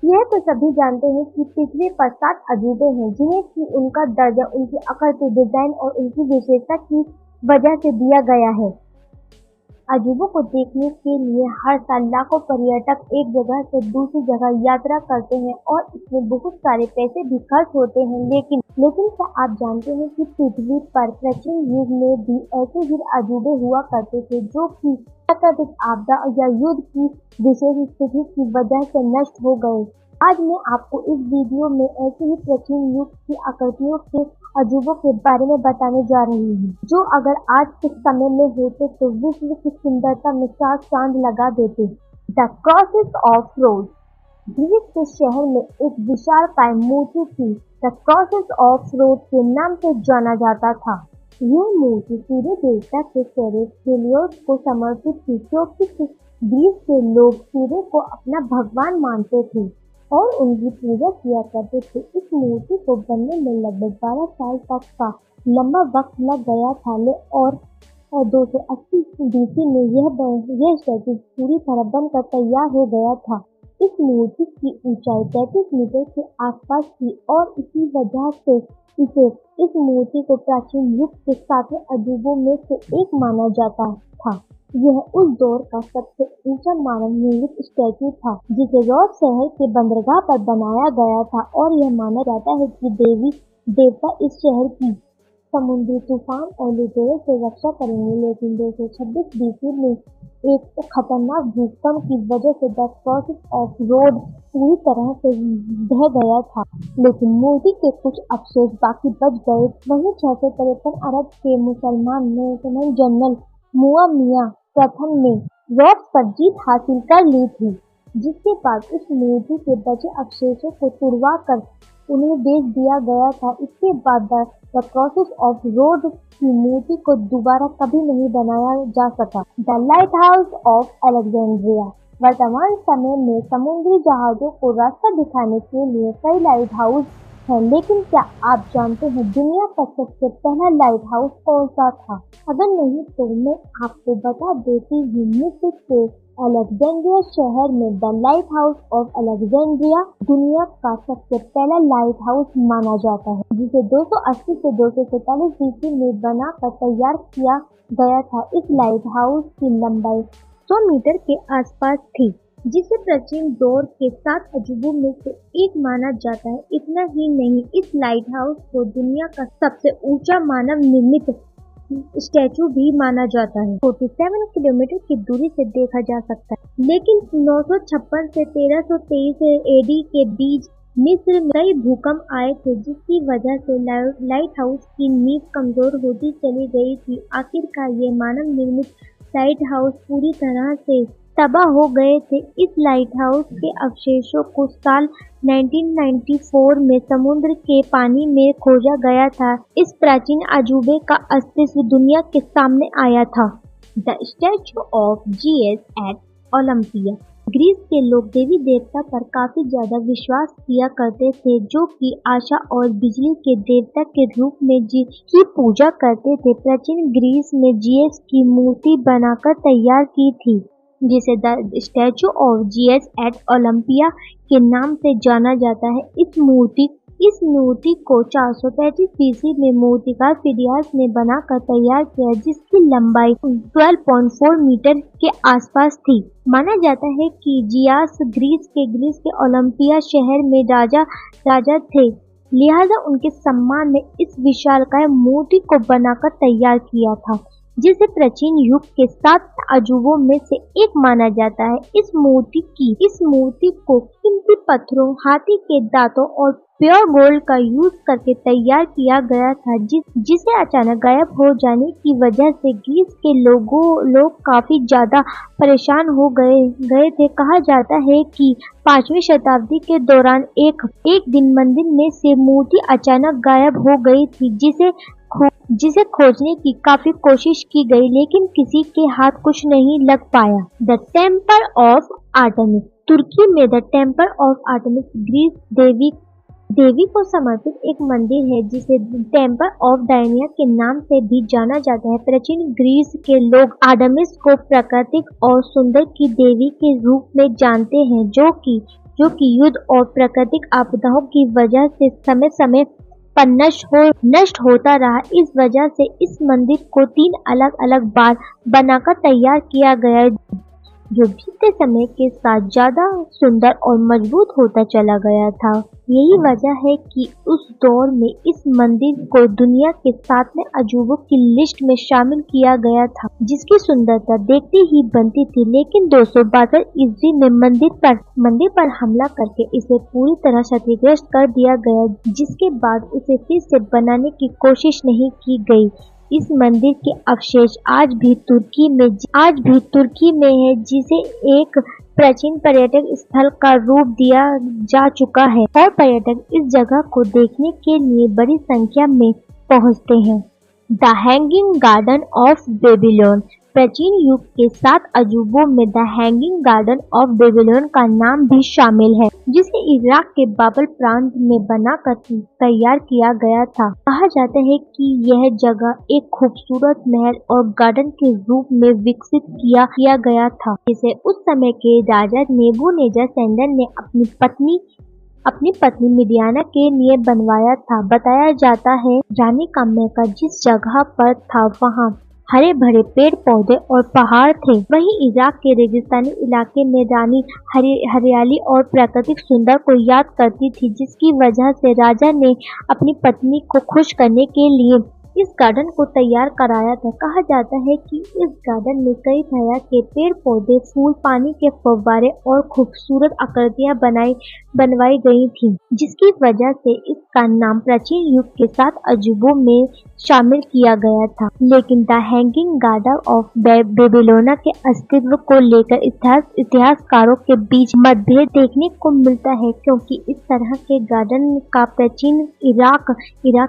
यह तो सभी जानते हैं कि पृथ्वी पर 7 अजूबे हैं जिन्हें कि उनका दर्जा उनकी आकृति, डिजाइन और उनकी विशेषता की वजह से दिया गया है। अजूबों को देखने के लिए हर साल लाखों पर्यटक एक जगह से दूसरी जगह यात्रा करते हैं और इसमें बहुत सारे पैसे भी खर्च होते हैं। लेकिन क्या आप जानते हैं कि पृथ्वी पर प्राचीन युग में भी ऐसे ही अजूबे हुआ करते थे जो कि प्राकृतिक आपदा या युद्ध की विशेष स्थिति की वजह से नष्ट हो गए। आज मैं आपको इस वीडियो में ऐसे ही प्राचीन युग की आकृतियों के अजूबों के बारे में बताने जा रही हूँ, जो अगर आज के समय में होते तो विश्व की सुंदरता में चार चांद लगा देते। The crosses of roads. Greece के शहर में एक विशालकाय मूर्ति थी। द क्रॉसेस ऑफ रोड्स के नाम से जाना जाता था। यह मूर्ति सूर्य देवता के चेहरे हेलियोस को समर्पित थी, क्योंकि ग्रीस के लोग सूर्य को अपना भगवान मानते थे और उनकी पूजा किया करते थे। इस मूर्ति को बनने में लगभग 12 साल तक का लंबा वक्त लग गया था और 280 BC में यह स्टैचू पूरी तरह बनकर तैयार हो गया था। इस मूर्ति की ऊंचाई 33 मीटर के आसपास थी और इसी वजह से इस मूर्ति को प्राचीन युग के 7 अजूबों में से एक माना जाता था। यह उस दौर का सबसे ऊंचा मानव निर्मित स्टैचू था, जिसे रॉड्स शहर के बंदरगाह पर बनाया गया था और यह माना जाता है कि देवता इस शहर की समुद्री तूफान और लुटेरों से रक्षा करेंगे। लेकिन 226 BC में एक खतरनाक भूकंप की वजह से द क्रॉसेस ऑफ रोड पूरी तरह से ढह गया था, लेकिन मूर्ति के कुछ अवशेष बाकी बच गए। वहीं 653 अरब के मुसलमान जनरल मुअम्मिया प्रथम ने रॉड्स पर जीत हासिल कर ली थी, जिसके बाद इस मूर्ति के बचे अवशेषों को तुड़वा कर उन्हें बेच दिया गया था। इसके बाद द क्रॉसेस ऑफ रोड की मूर्ति को दोबारा कभी नहीं बनाया जा सका। The light house of Alexandria. वर्तमान समय में समुद्री जहाजों को रास्ता दिखाने के लिए कई लाइट हाउस है, लेकिन क्या आप जानते हैं दुनिया का सबसे पहला लाइट हाउस कौन सा था? अगर नहीं तो मैं आपको बता देती हूँ। मिस्र के अलेक्जेंड्रिया शहर में the light house of Alexandria दुनिया का सबसे पहला लाइट हाउस माना जाता है, जिसे 280 से 247 BC में बनाकर तैयार किया गया था। इस लाइट हाउस की लंबाई 100 मीटर के आसपास थी, जिसे प्राचीन दौर के 7 अजूबों में से एक माना जाता है। इतना ही नहीं, इस लाइट हाउस को दुनिया का सबसे ऊंचा मानव निर्मित स्टैचू भी माना जाता है। 47 किलोमीटर की दूरी से देखा जा सकता है। लेकिन 956 से 1323 AD के बीच मिस्र में कई भूकंप आए थे, जिसकी वजह से लाइट हाउस की नींव कमजोर होती चली गई थी। आखिरकार ये मानव निर्मित लाइट हाउस पूरी तरह से तबाह हो गए थे। इस लाइट हाउस के अवशेषों को साल 1994 में समुद्र के पानी में खोजा गया था। इस प्राचीन अजूबे का अस्तित्व दुनिया के सामने आया था। The statue of Zeus at Olympia. Greece के लोग देवी देवता पर काफी ज्यादा विश्वास किया करते थे, जो कि आशा और बिजली के देवता के रूप में की पूजा करते थे। प्राचीन ग्रीस में जीएस की मूर्ति बनाकर तैयार की थी, जिसे the statue of Zeus at Olympia के नाम से जाना जाता है। इस मूर्ति को 435 BC में मूर्तिकार फिदियास ने बनाकर तैयार किया, जिसकी लंबाई 12.4 मीटर के आसपास थी। माना जाता है कि जियास ग्रीस के ओलंपिया शहर में राजा थे, लिहाजा उनके सम्मान में इस विशालकाय मूर्ति को बनाकर तैयार किया था, जिसे प्राचीन युग के 7 अजूबों में से एक माना जाता है। इस मूर्ति को कीमती पत्थरों, हाथी के दांतों और प्योर गोल्ड का यूज करके तैयार किया गया था, जिसे अचानक गायब हो जाने की वजह से ग्रीस के लोग काफी ज्यादा परेशान हो गए थे। कहा जाता है कि 5वीं शताब्दी के दौरान एक दिन मंदिर में से मूर्ति अचानक गायब हो गई थी, जिसे खोजने की काफी कोशिश की गई, लेकिन किसी के हाथ कुछ नहीं लग पाया। The temple of Artemis. तुर्की में the temple of Artemis Greece देवी को समर्पित एक मंदिर है, जिसे टेम्पल ऑफ डायनिया के नाम से भी जाना जाता है। प्राचीन ग्रीस के लोग आर्टेमिस को प्राकृतिक और सुंदर की देवी के रूप में जानते हैं, जो कि जो कि युद्ध और प्राकृतिक आपदाओं की वजह से समय समय पर नष्ट होता रहा। इस वजह से इस मंदिर को 3 अलग-अलग बार बनाकर तैयार किया गया है, जो बीतते समय के साथ ज्यादा सुंदर और मजबूत होता चला गया था। यही वजह है कि उस दौर में इस मंदिर को दुनिया के 7वें अजूबों की लिस्ट में शामिल किया गया था, जिसकी सुंदरता देखते ही बनती थी। लेकिन 262 ईस्वी में मंदिर पर हमला करके इसे पूरी तरह क्षतिग्रस्त कर दिया गया, जिसके बाद उसे फिर से बनाने की कोशिश नहीं की गई। इस मंदिर के अवशेष आज भी तुर्की में है, जिसे एक प्राचीन पर्यटक स्थल का रूप दिया जा चुका है और पर्यटक इस जगह को देखने के लिए बड़ी संख्या में पहुंचते हैं। The hanging garden of Babylon. प्राचीन युग के 7 अजूबों में the hanging garden of Babylon का नाम भी शामिल है, जिसे इराक के बाबल प्रांत में बनाकर तैयार किया गया था। कहा जाता है कि यह जगह एक खूबसूरत महल और गार्डन के रूप में विकसित किया गया था, जिसे उस समय के राजा नेबूनेजरसैंडर ने अपनी पत्नी मिडियाना के लिए बनवाया था। बताया जाता है रानी काम्या जिस जगह पर था वहाँ हरे भरे पेड़ पौधे और पहाड़ थे। वहीं इराक के रेगिस्तानी इलाके में रानी हरियाली और प्राकृतिक सुंदर को याद करती थी, जिसकी वजह से राजा ने अपनी पत्नी को खुश करने के लिए इस गार्डन को तैयार कराया था। कहा जाता है कि इस गार्डन में कई तरह के पेड़ पौधे, फूल, पानी के फव्वारे और खूबसूरत आकृतियां बनवाई गई थी, जिसकी वजह से इसका नाम प्राचीन युग के 7 अजूबों में शामिल किया गया था। लेकिन द हैंगिंग गार्डन ऑफ बेबीलोना के अस्तित्व को लेकर इतिहासकारों के बीच मतभेद देखने को मिलता है, क्योंकि इस तरह के गार्डन का प्राचीन इराक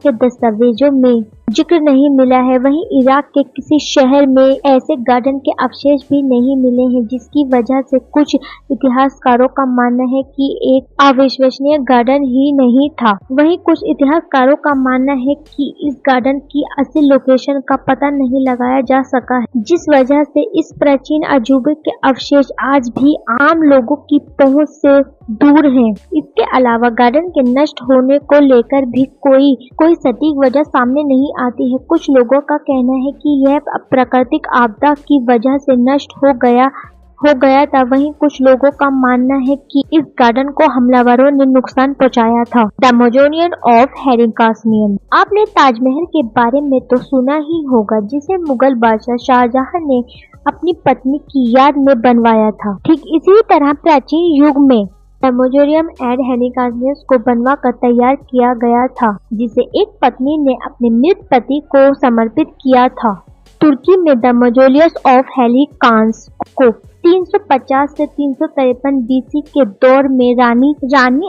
के दस्तावेजों में जिक्र नहीं मिला है। वहीं इराक के किसी शहर में ऐसे गार्डन के अवशेष भी नहीं मिले हैं, जिसकी वजह से कुछ इतिहासकारों का मानना है कि एक अविश्वसनीय गार्डन ही नहीं था। वहीं कुछ इतिहासकारों का मानना है कि इस गार्डन की असली लोकेशन का पता नहीं लगाया जा सका है, जिस वजह से इस प्राचीन अजूबे के अवशेष आज भी आम लोगों की पहुंच से दूर हैं। इसके अलावा गार्डन के नष्ट होने को लेकर भी कोई सटीक वजह सामने नहीं आती है। कुछ लोगों का कहना है कि यह प्राकृतिक आपदा की वजह से नष्ट हो गया था। वहीं कुछ लोगों का मानना है कि इस गार्डन को हमलावरों ने नुकसान पहुंचाया था। The mausoleum of Halicarnassus. आपने ताजमहल के बारे में तो सुना ही होगा, जिसे मुगल बादशाह शाहजहां ने अपनी पत्नी की याद में बनवाया था। ठीक इसी तरह प्राचीन युग में द मौजोनियम एंड हेरिकासमियम को बनवा कर तैयार किया गया था, जिसे एक पत्नी ने अपने मृत पति को समर्पित किया था। तुर्की में द मौजोलियस ऑफ हेलिकांस को 350 से 353 बीसी के दौर में रानी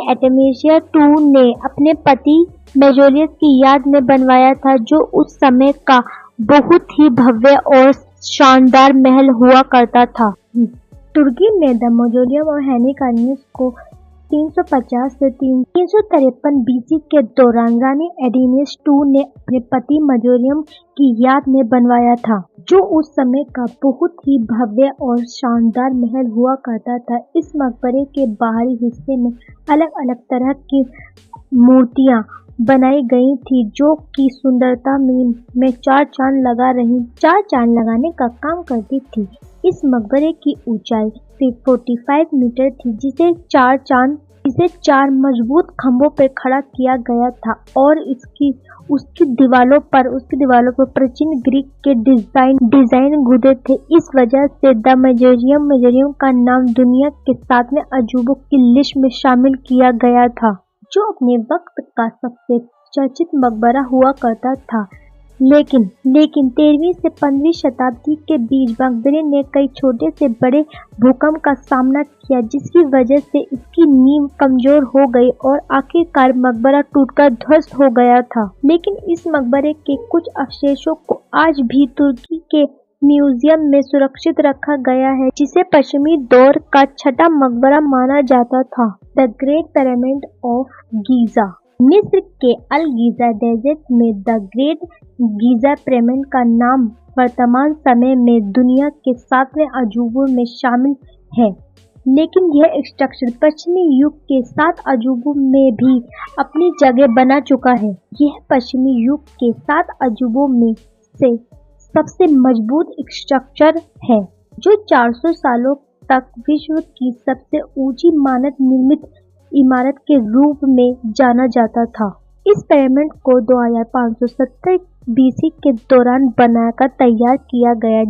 आर्टेमिसिया II ने अपने पति मौजोलियस की याद में बनवाया था, जो उस समय का बहुत ही भव्य और शानदार महल हुआ करता था। तुर्की में द मौजोलियम और हेलिकांस को 350 से 353 बीसी के दौरान रानी एडिनियस II ने अपने पति मौजोलियम की याद में बनवाया था, जो उस समय का बहुत ही भव्य और शानदार महल हुआ करता था। इस मकबरे के बाहरी हिस्से में अलग अलग तरह की मूर्तियां बनाई गई थी, जो की सुंदरता में चार चांद लगाने का काम करती थी। इस मकबरे की ऊंचाई 45 मीटर थी, जिसे 4 मजबूत खंभों पर खड़ा किया गया था और उसकी दीवारों पर प्राचीन ग्रीक के डिजाइन गुदे थे। इस वजह से द मौजोलियम का नाम दुनिया के 7वें अजूबों की लिस्ट में शामिल किया गया था, जो अपने वक्त का सबसे चर्चित मकबरा हुआ करता था। लेकिन 13वीं से 15वीं शताब्दी के बीच मकबरे ने कई छोटे से बड़े भूकंप का सामना किया, जिसकी वजह से इसकी नींव कमजोर हो गई और आखिरकार मकबरा टूटकर ध्वस्त हो गया था। लेकिन इस मकबरे के कुछ अवशेषों को आज भी तुर्की के म्यूजियम में सुरक्षित रखा गया है, जिसे पश्चिमी दौर का छठा मकबरा माना जाता था। The great pyramid of Giza. मिस्र के अल गीजा डेजर्ट में द ग्रेट गीजा पिरामिड का नाम वर्तमान समय में दुनिया के 7वें अजूबों में शामिल है। लेकिन यह स्ट्रक्चर पश्चिमी युग के 7 अजूबों में भी अपनी जगह बना चुका है। यह पश्चिमी युग के 7 अजूबों में से सबसे मजबूत स्ट्रक्चर है, जो 400 सालों तक विश्व की सबसे ऊंची मानव निर्मित इमारत के रूप में जाना जाता था। इस पिरामिड को 2570 बीसी के दौरान बनाकर तैयार किया गया,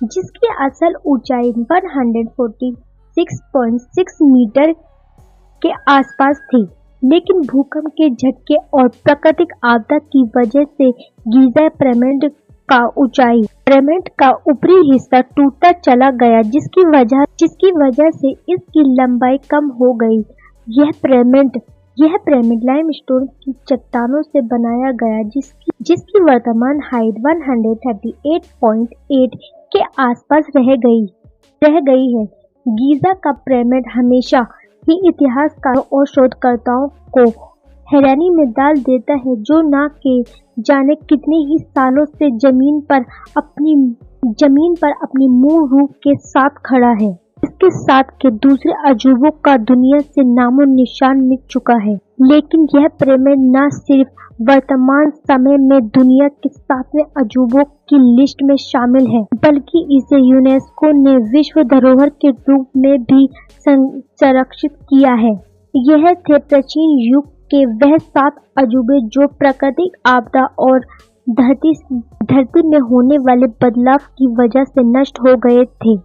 जिसकी असल ऊंचाई 146.6 मीटर के आसपास थी। लेकिन भूकंप के झटके और प्राकृतिक आपदा की वजह से गीज़ा पिरामिड का ऊपरी हिस्सा टूटता चला गया, जिसकी वजह से इसकी लंबाई कम हो गई। यह पिरामिड लाइमस्टोन की चट्टानों से बनाया गया, जिसकी वर्तमान हाइट 138.8 के आसपास रह गई है। गीज़ा का पिरामिड हमेशा ही इतिहासकारों और शोधकर्ताओं को हैरानी में डाल देता है, जो न के जाने कितने ही सालों से जमीन पर अपनी मूल रूप के साथ खड़ा है। इसके साथ के दूसरे अजूबों का दुनिया से नामो निशान मिट चुका है, लेकिन यह पिरामिड न सिर्फ वर्तमान समय में दुनिया के 7वें अजूबों की लिस्ट में शामिल है, बल्कि इसे यूनेस्को ने विश्व धरोहर के रूप में भी संरक्षित किया है। यह थे प्राचीन युग के वह 7 अजूबे जो प्राकृतिक आपदा और धरती में होने वाले बदलाव की वजह से नष्ट हो गए थे।